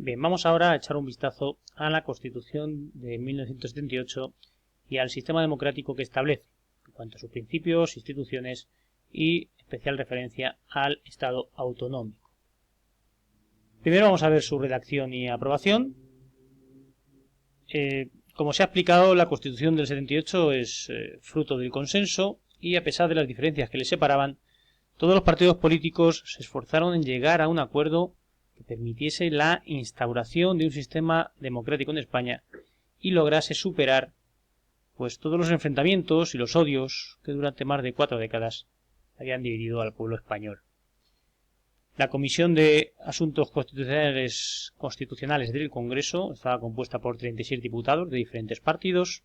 Bien, vamos ahora a echar un vistazo a la Constitución de 1978 y al sistema democrático que establece, en cuanto a sus principios, instituciones y especial referencia al Estado autonómico. Primero vamos a ver su redacción y aprobación. Como se ha explicado, la Constitución del 78 es fruto del consenso y, a pesar de las diferencias que le separaban, todos los partidos políticos se esforzaron en llegar a un acuerdo que permitiese la instauración de un sistema democrático en España y lograse superar pues todos los enfrentamientos y los odios que durante más de 4 décadas habían dividido al pueblo español. La Comisión de Asuntos Constitucionales del Congreso estaba compuesta por 36 diputados de diferentes partidos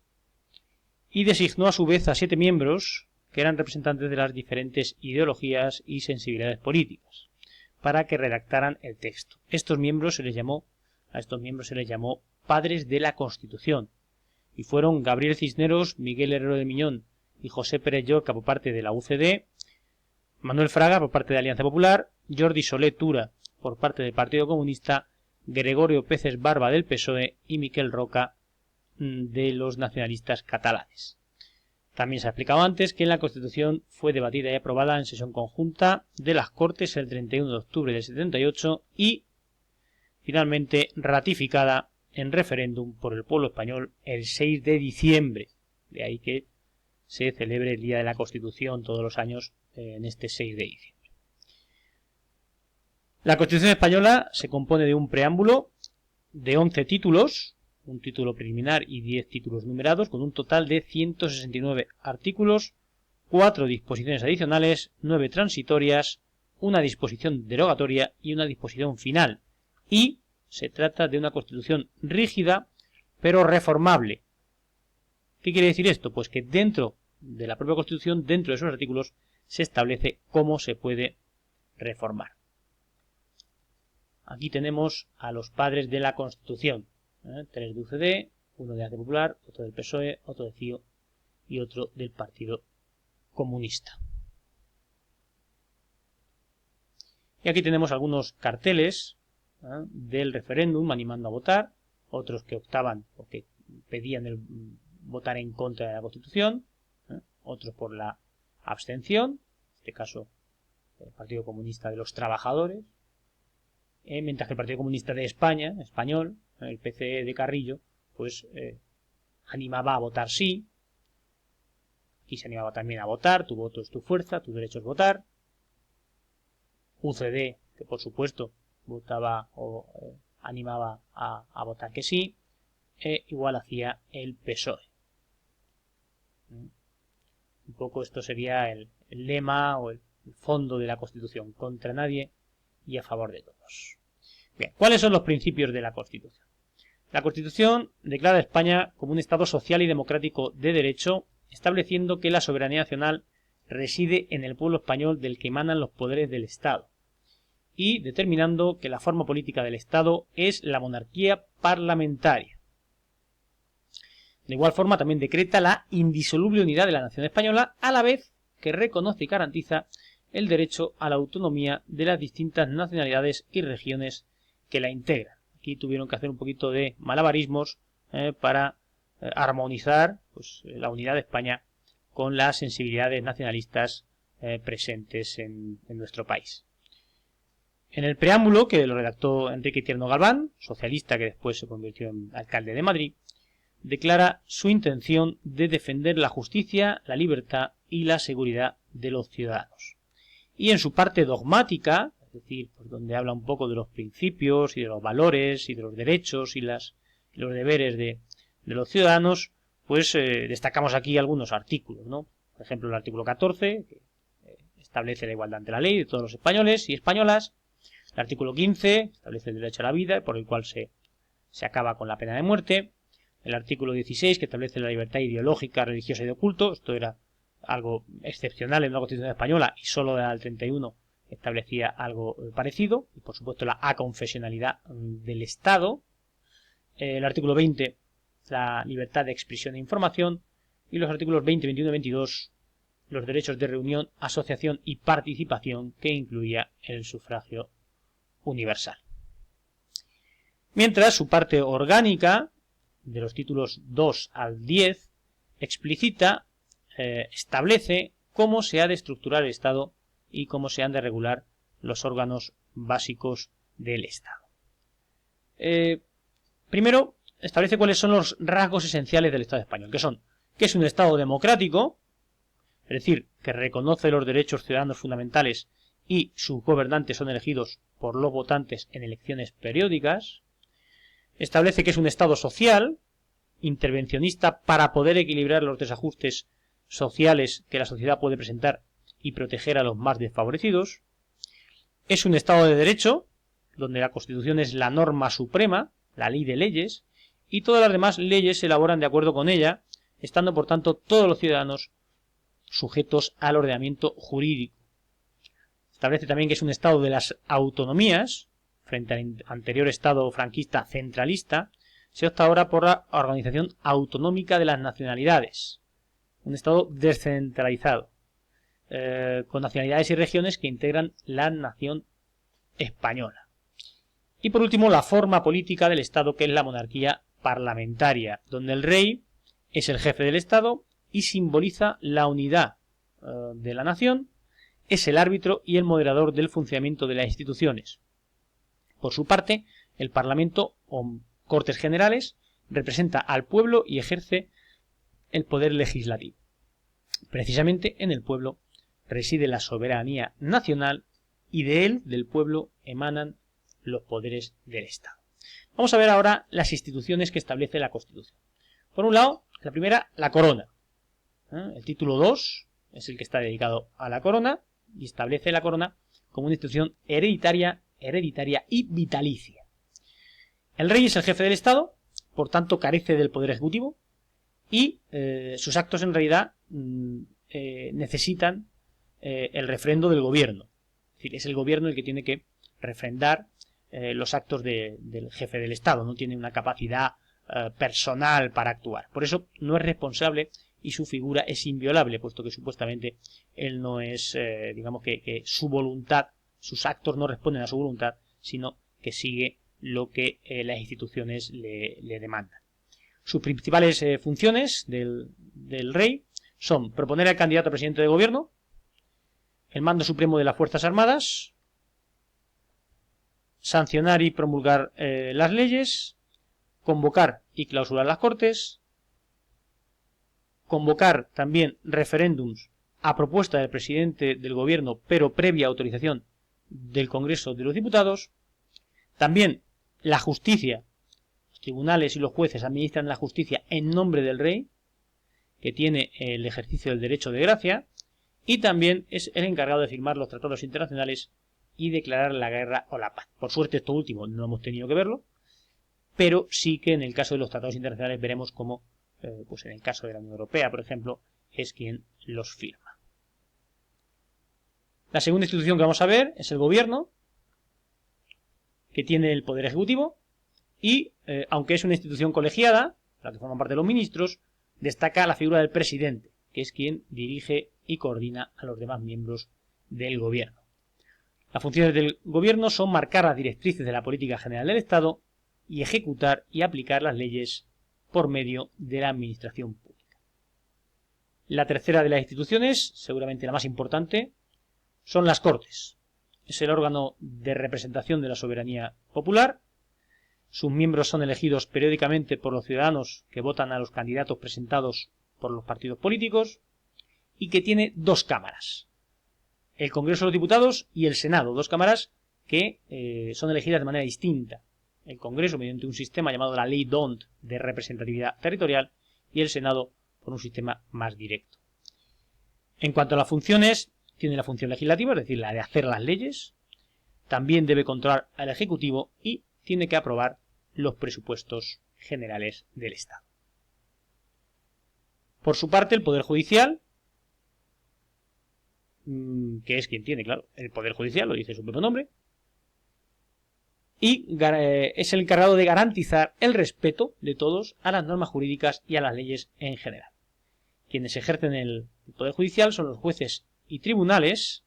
y designó a su vez a 7 miembros que eran representantes de las diferentes ideologías y sensibilidades políticas, para que redactaran el texto. A estos miembros se les llamó padres de la Constitución, y fueron Gabriel Cisneros, Miguel Herrero de Miñón y José Pérez Llorca por parte de la UCD, Manuel Fraga por parte de Alianza Popular, Jordi Solé Tura por parte del Partido Comunista, Gregorio Peces Barba del PSOE y Miquel Roca de los nacionalistas catalanes. También se ha explicado antes que la Constitución fue debatida y aprobada en sesión conjunta de las Cortes el 31 de octubre del 78 y finalmente ratificada en referéndum por el pueblo español el 6 de diciembre. De ahí que se celebre el Día de la Constitución todos los años en este 6 de diciembre. La Constitución española se compone de un preámbulo de 11 títulos, un título preliminar y 10 títulos numerados, con un total de 169 artículos, 4 disposiciones adicionales, 9 transitorias, una disposición derogatoria y una disposición final. Y se trata de una Constitución rígida, pero reformable. ¿Qué quiere decir esto? Pues que dentro de la propia Constitución, dentro de esos artículos, se establece cómo se puede reformar. Aquí tenemos a los padres de la Constitución. 3 de UCD, uno de Alianza Popular, otro del PSOE, otro de CIO y otro del Partido Comunista. Y aquí tenemos algunos carteles del referéndum animando a votar, otros que optaban o que pedían votar en contra de la Constitución, otros por la abstención, en este caso el Partido Comunista de los Trabajadores, mientras que el Partido Comunista de España, español, el PCE de Carrillo, pues animaba a votar sí. Aquí se animaba también a votar, tu voto es tu fuerza, tu derecho es votar. UCD, que por supuesto votaba o animaba a votar que sí, igual hacía el PSOE. Un poco esto sería el lema o el fondo de la Constitución: contra nadie y a favor de todos. Bien, ¿cuáles son los principios de la Constitución? La Constitución declara a España como un Estado social y democrático de derecho, estableciendo que la soberanía nacional reside en el pueblo español del que emanan los poderes del Estado, y determinando que la forma política del Estado es la monarquía parlamentaria. De igual forma, también decreta la indisoluble unidad de la nación española, a la vez que reconoce y garantiza el derecho a la autonomía de las distintas nacionalidades y regiones que la integran. Aquí tuvieron que hacer un poquito de malabarismos para armonizar la unidad de España con las sensibilidades nacionalistas presentes en nuestro país. En el preámbulo, que lo redactó Enrique Tierno Galván, socialista que después se convirtió en alcalde de Madrid, declara su intención de defender la justicia, la libertad y la seguridad de los ciudadanos. Y en su parte dogmática, es decir, pues donde habla un poco de los principios y de los valores y de los derechos y los deberes de los ciudadanos, pues destacamos aquí algunos artículos, ¿no? Por ejemplo, el artículo 14, que establece la igualdad ante la ley de todos los españoles y españolas. El artículo 15 establece el derecho a la vida, por el cual se acaba con la pena de muerte. El artículo 16, que establece la libertad ideológica, religiosa y de culto. Esto era algo excepcional en la Constitución española y solo al 31 establecía algo parecido. Y por supuesto la aconfesionalidad del Estado. El artículo 20, la libertad de expresión e información. Y los artículos 20, 21 y 22, los derechos de reunión, asociación y participación, que incluía el sufragio universal. Mientras su parte orgánica, de los títulos 2 al 10, explicita, establece cómo se ha de estructurar el Estado y cómo se han de regular los órganos básicos del Estado. Primero, establece cuáles son los rasgos esenciales del Estado español, que es un Estado democrático, es decir, que reconoce los derechos ciudadanos fundamentales y sus gobernantes son elegidos por los votantes en elecciones periódicas. Establece que es un Estado social, intervencionista para poder equilibrar los desajustes sociales que la sociedad puede presentar y proteger a los más desfavorecidos. Es un Estado de Derecho, donde la Constitución es la norma suprema, la ley de leyes, y todas las demás leyes se elaboran de acuerdo con ella, estando por tanto todos los ciudadanos sujetos al ordenamiento jurídico. Establece también que es un Estado de las autonomías, frente al anterior Estado franquista centralista, se opta ahora por la organización autonómica de las nacionalidades, un Estado descentralizado, con nacionalidades y regiones que integran la nación española. Y por último, la forma política del Estado, que es la monarquía parlamentaria, donde el rey es el jefe del Estado y simboliza la unidad de la nación, es el árbitro y el moderador del funcionamiento de las instituciones. Por su parte, el Parlamento o Cortes Generales representa al pueblo y ejerce el poder legislativo. Precisamente en el pueblo reside la soberanía nacional y de él, del pueblo, emanan los poderes del Estado. Vamos a ver ahora las instituciones que establece la Constitución. Por un lado, la primera, la corona. El título 2 es el que está dedicado a la corona y establece la corona como una institución hereditaria y vitalicia. El rey es el jefe del Estado, por tanto carece del poder ejecutivo y sus actos en realidad necesitan el refrendo del gobierno. Es decir, es el gobierno el que tiene que refrendar los actos del jefe del Estado, no tiene una capacidad personal para actuar. Por eso no es responsable y su figura es inviolable, puesto que supuestamente él no es, digamos que su voluntad, sus actos no responden a su voluntad, sino que sigue lo que las instituciones le demandan. Sus principales funciones del rey son proponer al candidato a presidente de gobierno, el mando supremo de las Fuerzas Armadas, sancionar y promulgar las leyes, convocar y clausurar las Cortes, convocar también referéndums a propuesta del presidente del gobierno, pero previa autorización del Congreso de los Diputados. También la justicia, los tribunales y los jueces administran la justicia en nombre del rey, que tiene el ejercicio del derecho de gracia, y también es el encargado de firmar los tratados internacionales y declarar la guerra o la paz. Por suerte esto último no hemos tenido que verlo, pero sí que en el caso de los tratados internacionales veremos cómo, pues en el caso de la Unión Europea, por ejemplo, es quien los firma. La segunda institución que vamos a ver es el gobierno, que tiene el poder ejecutivo y, aunque es una institución colegiada, la que forman parte de los ministros, destaca la figura del presidente, que es quien dirige y coordina a los demás miembros del gobierno. Las funciones del gobierno son marcar las directrices de la política general del Estado y ejecutar y aplicar las leyes por medio de la administración pública. La tercera de las instituciones, seguramente la más importante, son las Cortes. Es el órgano de representación de la soberanía popular. Sus miembros son elegidos periódicamente por los ciudadanos que votan a los candidatos presentados por los partidos políticos y que tiene dos cámaras, el Congreso de los Diputados y el Senado, dos cámaras que son elegidas de manera distinta. El Congreso mediante un sistema llamado la Ley d'Hondt de representatividad territorial y el Senado por un sistema más directo. En cuanto a las funciones, tiene la función legislativa, es decir, la de hacer las leyes, también debe controlar al Ejecutivo y tiene que aprobar los presupuestos generales del Estado. Por su parte, el Poder Judicial, que es quien tiene, claro, el Poder Judicial, lo dice su propio nombre, y es el encargado de garantizar el respeto de todos a las normas jurídicas y a las leyes en general. Quienes ejercen el Poder Judicial son los jueces y tribunales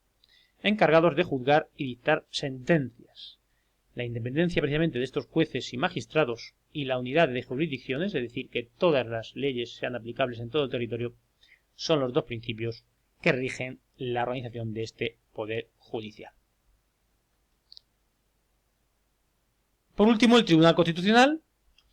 encargados de juzgar y dictar sentencias. la independencia precisamente de estos jueces y magistrados y la unidad de jurisdicciones, es decir, que todas las leyes sean aplicables en todo el territorio, son los dos principios que rigen la organización de este poder judicial. Por último, el Tribunal Constitucional,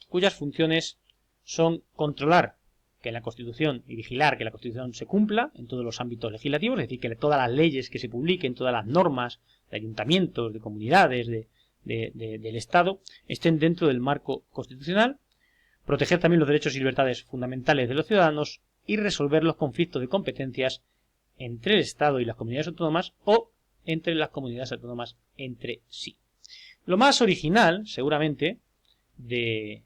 cuyas funciones son controlar que la Constitución y vigilar que la Constitución se cumpla en todos los ámbitos legislativos, es decir, que todas las leyes que se publiquen, todas las normas de ayuntamientos, de comunidades, del Estado, estén dentro del marco constitucional, proteger también los derechos y libertades fundamentales de los ciudadanos y resolver los conflictos de competencias entre el Estado y las comunidades autónomas o entre las comunidades autónomas entre sí. Lo más original, seguramente, de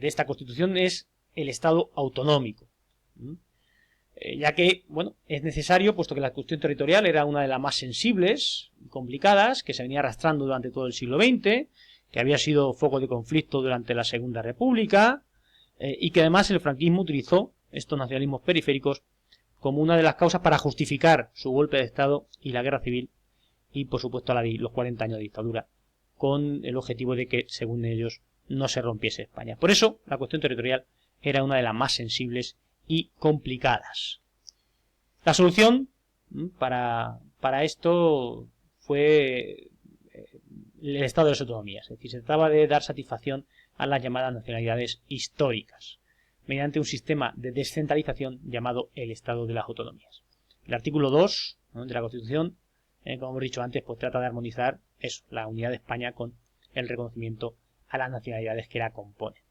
esta Constitución es el Estado autonómico, ya que, bueno, es necesario, puesto que la cuestión territorial era una de las más sensibles y complicadas, que se venía arrastrando durante todo el siglo XX, que había sido foco de conflicto durante la Segunda República, y que además el franquismo utilizó estos nacionalismos periféricos como una de las causas para justificar su golpe de Estado y la guerra civil, y por supuesto los 40 años de dictadura, con el objetivo de que, según ellos, no se rompiese España. Por eso, la cuestión territorial era una de las más sensibles y complicadas. La solución para esto fue el estado de las autonomías, es decir, se trataba de dar satisfacción a las llamadas nacionalidades históricas, mediante un sistema de descentralización llamado el estado de las autonomías. El artículo 2 de la Constitución, como hemos dicho antes, pues trata de armonizar eso, la unidad de España con el reconocimiento a las nacionalidades que la componen.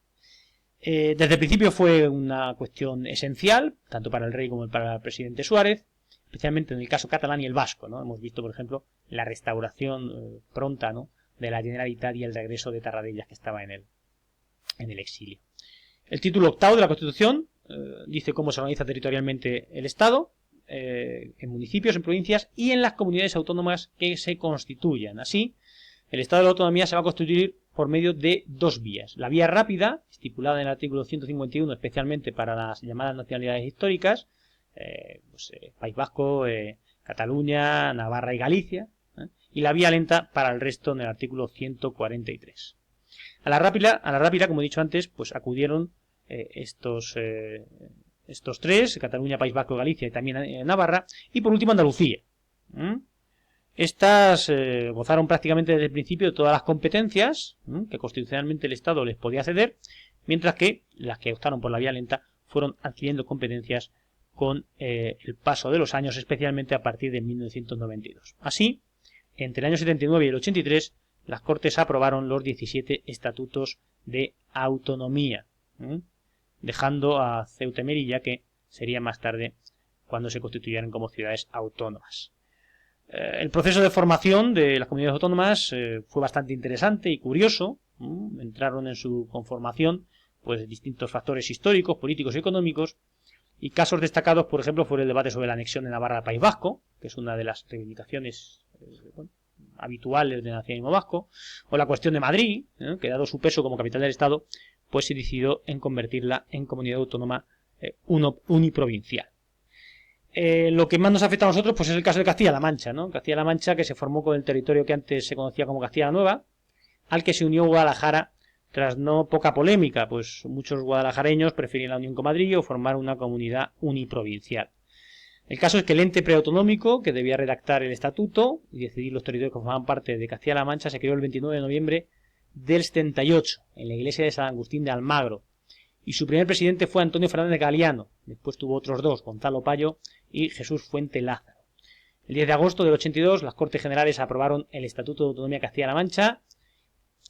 Desde el principio fue una cuestión esencial, tanto para el rey como para el presidente Suárez, especialmente en el caso catalán y el vasco, ¿no? Hemos visto, por ejemplo, la restauración pronta, ¿no?, de la Generalitat y el regreso de Tarradellas, que estaba en el exilio. El título 8 de la Constitución dice cómo se organiza territorialmente el Estado, en municipios, en provincias y en las comunidades autónomas que se constituyan. Así, el Estado de la Autonomía se va a constituir por medio de dos vías. La vía rápida, estipulada en el artículo 151 especialmente para las llamadas nacionalidades históricas, País Vasco, Cataluña, Navarra y Galicia, y la vía lenta para el resto en el artículo 143. A la rápida, como he dicho antes, pues acudieron estos tres, Cataluña, País Vasco, Galicia y también Navarra, y por último Andalucía. Estas gozaron prácticamente desde el principio de todas las competencias que constitucionalmente el Estado les podía ceder, mientras que las que optaron por la vía lenta fueron adquiriendo competencias con el paso de los años, especialmente a partir de 1992. Así, entre el año 79 y el 83, las Cortes aprobaron los 17 estatutos de autonomía, dejando a Ceuta y Melilla, que sería más tarde cuando se constituyeran como ciudades autónomas. El proceso de formación de las comunidades autónomas fue bastante interesante y curioso. Entraron en su conformación pues distintos factores históricos, políticos y económicos, y casos destacados, por ejemplo, fue el debate sobre la anexión de Navarra al País Vasco, que es una de las reivindicaciones habituales del nacionalismo vasco, o la cuestión de Madrid, que dado su peso como capital del Estado, pues se decidió en convertirla en comunidad autónoma uniprovincial. Lo que más nos afecta a nosotros pues es el caso de Castilla-La Mancha, ¿no? Castilla-La Mancha, que se formó con el territorio que antes se conocía como Castilla la Nueva, al que se unió Guadalajara tras no poca polémica, pues muchos guadalajareños preferían la unión con Madrid o formar una comunidad uniprovincial. El caso es que el ente preautonómico, que debía redactar el estatuto y decidir los territorios que formaban parte de Castilla-La Mancha, se creó el 29 de noviembre del 78 en la iglesia de San Agustín de Almagro, y su primer presidente fue Antonio Fernández Galiano. Después tuvo otros dos, Gonzalo Payo y Jesús Fuente Lázaro. El 10 de agosto del 82 las Cortes Generales aprobaron el Estatuto de Autonomía de Castilla-La Mancha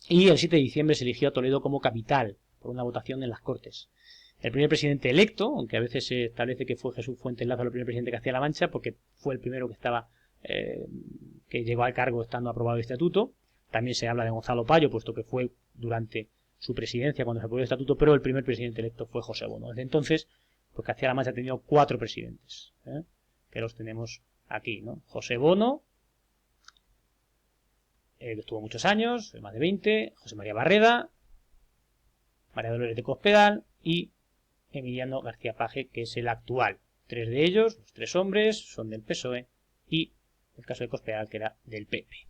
y el 7 de diciembre se eligió a Toledo como capital por una votación en las Cortes. El primer presidente electo, aunque a veces se establece que fue Jesús Fuente Lázaro el primer presidente de Castilla-La Mancha porque fue el primero que llegó al cargo estando aprobado el Estatuto. También se habla de Gonzalo Payo, puesto que fue durante su presidencia cuando se aprobó el Estatuto, pero el primer presidente electo fue José Bono. Desde entonces, pues Castilla-La Mancha ha tenido 4 presidentes, que los tenemos aquí, ¿no? José Bono, estuvo muchos años, más de 20, José María Barreda, María Dolores de Cospedal y Emiliano García Paje, que es el actual. 3 de ellos, los 3 hombres, son del PSOE y el caso de Cospedal, que era del PP.